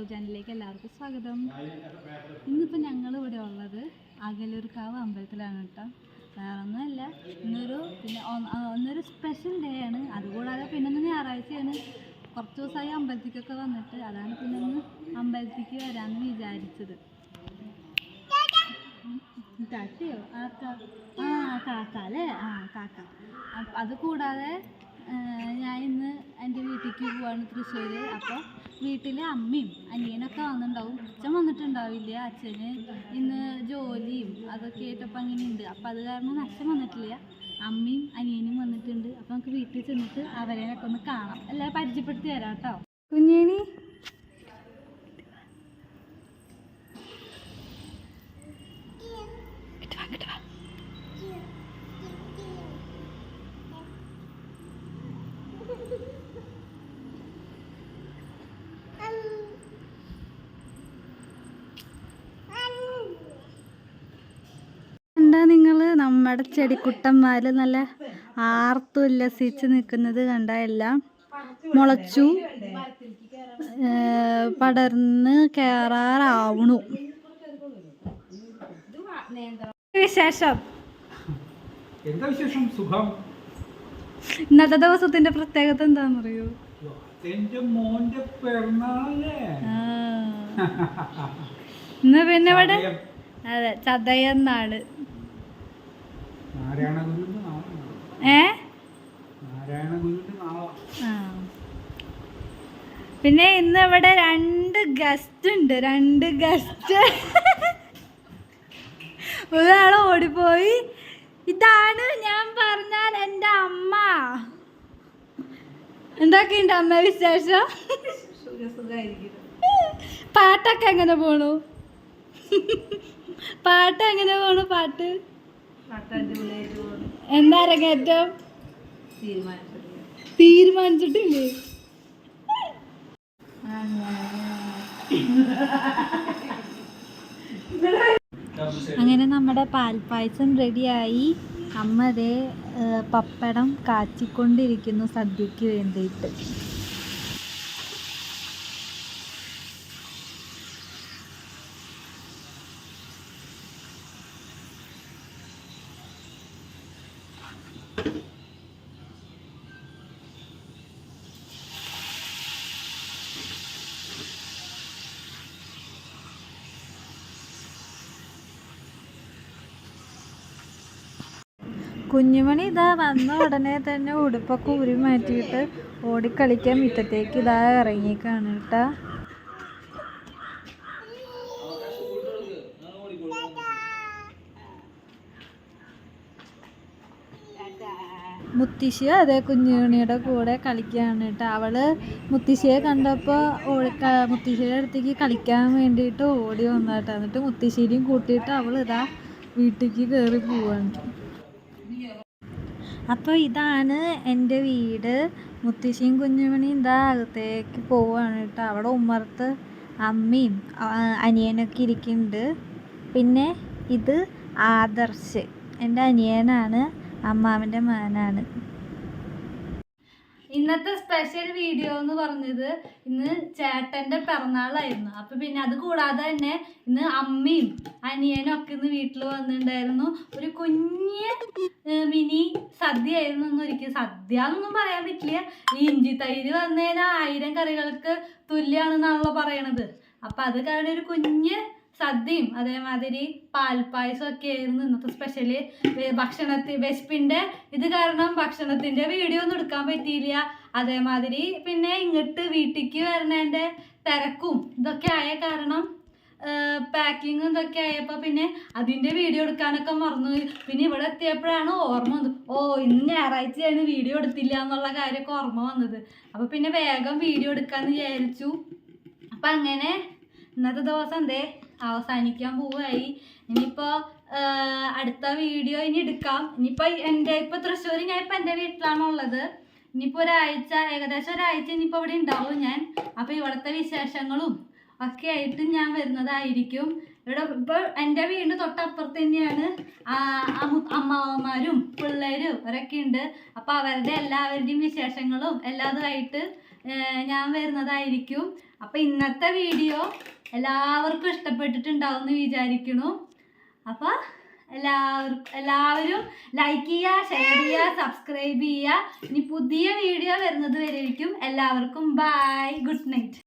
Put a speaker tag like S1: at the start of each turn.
S1: Vlog ചാനലിലേക്ക് എല്ലാവർക്കും സ്വാഗതം. ഇന്നിപ്പോൾ ഞങ്ങൾ ഇവിടെ ഉള്ളത് അകലൂർക്കാവ് അമ്പലത്തിലാണ് കേട്ടോ. വേറെ ഒന്നുമല്ല, ഇന്നൊരു സ്പെഷ്യൽ ഡേ ആണ്. അതുകൂടാതെ പിന്നെ ഒന്ന് ഞായറാഴ്ചയാണ്. കുറച്ച് ദിവസമായി അമ്പലത്തിക്കൊക്കെ വന്നിട്ട്, അതാണ് പിന്നെ ഒന്ന് അമ്പലത്തിക്ക് വരാമെന്ന് വിചാരിച്ചത്. കാക്കയോ? കാക്ക അല്ലേ? കാക്ക. അത് കൂടാതെ ഞാൻ ഇന്ന് എൻ്റെ വീട്ടിലേക്ക് പോവാണ്, തൃശ്ശൂർ. അപ്പോൾ വീട്ടിൽ അമ്മയും അനിയനൊക്കെ വന്നിട്ടുണ്ടാവും. അച്ഛൻ വന്നിട്ടുണ്ടാവില്ല, അച്ഛന് ഇന്ന് ജോലിയും അതൊക്കെ ആയിട്ടപ്പോൾ അങ്ങനെ ഉണ്ട്. അപ്പോൾ അത് കാരണം അച്ഛൻ വന്നിട്ടില്ല, അമ്മയും അനിയനും വന്നിട്ടുണ്ട്. അപ്പോൾ നമുക്ക് വീട്ടിൽ ചെന്നിട്ട് അവരെയൊക്കെ ഒന്ന് കാണാം, എല്ലാം പരിചയപ്പെടുത്തി തരാം കേട്ടോ. കുഞ്ഞേണി കണ്ടാ നിങ്ങൾ നമ്മുടെ ചെടിക്കുട്ടന്മാർ നല്ല ആർത്തുല്ലസിച്ച് നിൽക്കുന്നത് കണ്ട. എല്ലാം മുളച്ചു പടർന്ന് കയറാറാവണു. വിശേഷം
S2: സുഖം.
S1: ഇന്നത്തെ ദിവസത്തിന്റെ പ്രത്യേകത എന്താണെന്നറിയോ? ഇന്ന് പിന്നെ ഇവിടെ അതെ ചതയെന്നാണ്. പിന്നെ ഇന്ന് ഇവിടെ 2 ഗസ്റ്റ് ഉണ്ട്. 2 ഗസ്റ്റ്. ഒരാൾ ഓടിപ്പോയി. ഇതാണ് ഞാൻ പറഞ്ഞാൽ എൻ്റെ അമ്മ. എന്തൊക്കെയുണ്ട് അമ്മ വിശേഷം? പാട്ടൊക്കെ എങ്ങനെ പോണു? പാട്ട് എങ്ങനെ പോണു? പാട്ട് എന്താ അരങ്ങേറ്റം? തീരുമാനിച്ചിട്ടില്ലേ? അങ്ങനെ നമ്മുടെ പാൽപ്പായസം റെഡിയായി. അമ്മ ദേ പപ്പടം കാച്ചിക്കൊണ്ടിരിക്കുന്നു സദ്യക്ക് വേണ്ടിയിട്ട്. കുഞ്ഞുമണി ഇതാ വന്ന ഉടനെ തന്നെ ഉടുപ്പൊക്കെ ഊരി മാറ്റിയിട്ട് ഓടിക്കളിക്കാൻ മുറ്റത്തേക്ക് ഇതാ ഇറങ്ങിക്കാണ് കേട്ടാ. മുത്തശ്ശി അതെ കുഞ്ഞുമണിയുടെ കൂടെ കളിക്കുകയാണ് കേട്ടോ. അവള് മുത്തശ്ശിയെ കണ്ടപ്പോൾ മുത്തശ്ശിയുടെ അടുത്തേക്ക് കളിക്കാൻ വേണ്ടിയിട്ട് ഓടി വന്നേട്ടാ. എന്നിട്ട് മുത്തശ്ശിനെയും കൂട്ടിയിട്ട് അവൾ ഇതാ വീട്ടിലേക്ക് കയറി പോവാണ്. അപ്പോൾ ഇതാണ് എൻ്റെ വീട്. മുത്തശ്ശിയും കുഞ്ഞുമണിയും ഇതാ അകത്തേക്ക് പോവാണ് കേട്ടോ. അവിടെ ഉമ്മർത്ത് അമ്മയും അനിയനൊക്കെ ഇരിക്കുന്നുണ്ട്. പിന്നെ ഇത് ആദർശ് എൻ്റെ അനിയനാണ്, അമ്മാവൻ്റെ മകനാണ്. ഇന്നത്തെ സ്പെഷ്യൽ വീഡിയോ എന്ന് പറഞ്ഞത് ഇന്ന് ചേട്ടൻ്റെ പിറന്നാളായിരുന്നു. അപ്പം പിന്നെ അത് കൂടാതെ തന്നെ ഇന്ന് അമ്മയും അനിയനും ഒക്കെ ഇന്ന് വീട്ടിൽ വന്നിട്ടുണ്ടായിരുന്നു. ഒരു കുഞ്ഞ് മിനി സദ്യ ആയിരുന്നു. ഒരിക്കലും സദ്യ എന്നൊന്നും പറയാൻ പറ്റില്ല. ഈ ഇഞ്ചി തൈര് വന്നതിന് 1000 കറികൾക്ക് തുല്യമാണെന്നാണല്ലോ പറയണത്. അപ്പം അത് കാരണം ഒരു കുഞ്ഞ് സദ്യയും അതേമാതിരി പാൽപ്പായസം ഒക്കെ ആയിരുന്നു ഇന്നത്തെ സ്പെഷ്യല്. വിശപ്പിൻ്റെ ഇത് കാരണം ഭക്ഷണത്തിൻ്റെ വീഡിയോ ഒന്നും എടുക്കാൻ പറ്റിയില്ല. അതേമാതിരി പിന്നെ ഇങ്ങോട്ട് വീട്ടിലേക്ക് വരണേൻ്റെ തിരക്കും ഇതൊക്കെ ആയ കാരണം പാക്കിങ്ങും ഇതൊക്കെ ആയപ്പോൾ പിന്നെ അതിൻ്റെ വീഡിയോ എടുക്കാനൊക്കെ മറന്നുപോയി. പിന്നെ ഇവിടെ എത്തിയപ്പോഴാണ് ഓർമ്മ വന്നത്, ഇന്ന് ഞായറാഴ്ചയാണ് വീഡിയോ എടുത്തില്ല എന്നുള്ള കാര്യമൊക്കെ ഓർമ്മ വന്നത്. അപ്പോൾ പിന്നെ വേഗം വീഡിയോ എടുക്കാമെന്ന് വിചാരിച്ചു. അപ്പം അങ്ങനെ ഇന്നത്തെ ദിവസം അവസാനിക്കാൻ പോവുകയായി. ഇനിയിപ്പോൾ അടുത്ത വീഡിയോ ഇനി എടുക്കാം. ഇനിയിപ്പോൾ തൃശ്ശൂർ ഞാൻ ഇപ്പോൾ എൻ്റെ വീട്ടിലാണുള്ളത്. ഇനിയിപ്പോൾ ഏകദേശം ഒരാഴ്ച ഇനിയിപ്പോൾ ഇവിടെ ഉണ്ടാവും ഞാൻ. അപ്പോൾ ഇവിടുത്തെ വിശേഷങ്ങളും ഒക്കെ ആയിട്ട് ഞാൻ വരുന്നതായിരിക്കും. ഇവിടെ ഇപ്പോൾ എൻ്റെ വീടിൻ്റെ തൊട്ടപ്പുറത്ത് തന്നെയാണ് അമ്മാവന്മാരും പിള്ളേരും അവരൊക്കെ ഉണ്ട്. അപ്പോൾ അവരുടെ എല്ലാവരുടെയും വിശേഷങ്ങളും എല്ലാതുമായിട്ട് ഞാൻ വരുന്നതായിരിക്കും. അപ്പം ഇന്നത്തെ വീഡിയോ എല്ലാവർക്കും ഇഷ്ടപ്പെട്ടിട്ടുണ്ടാവും എന്ന് വിചാരിക്കുന്നു. അപ്പം എല്ലാവരും ലൈക്ക് ചെയ്യുക, ഷെയർ ചെയ്യുക, സബ്സ്ക്രൈബ് ചെയ്യുക. ഇനി പുതിയ വീഡിയോ വരുന്നത് വരെയായിരിക്കും. എല്ലാവർക്കും ബൈ, ഗുഡ് നൈറ്റ്.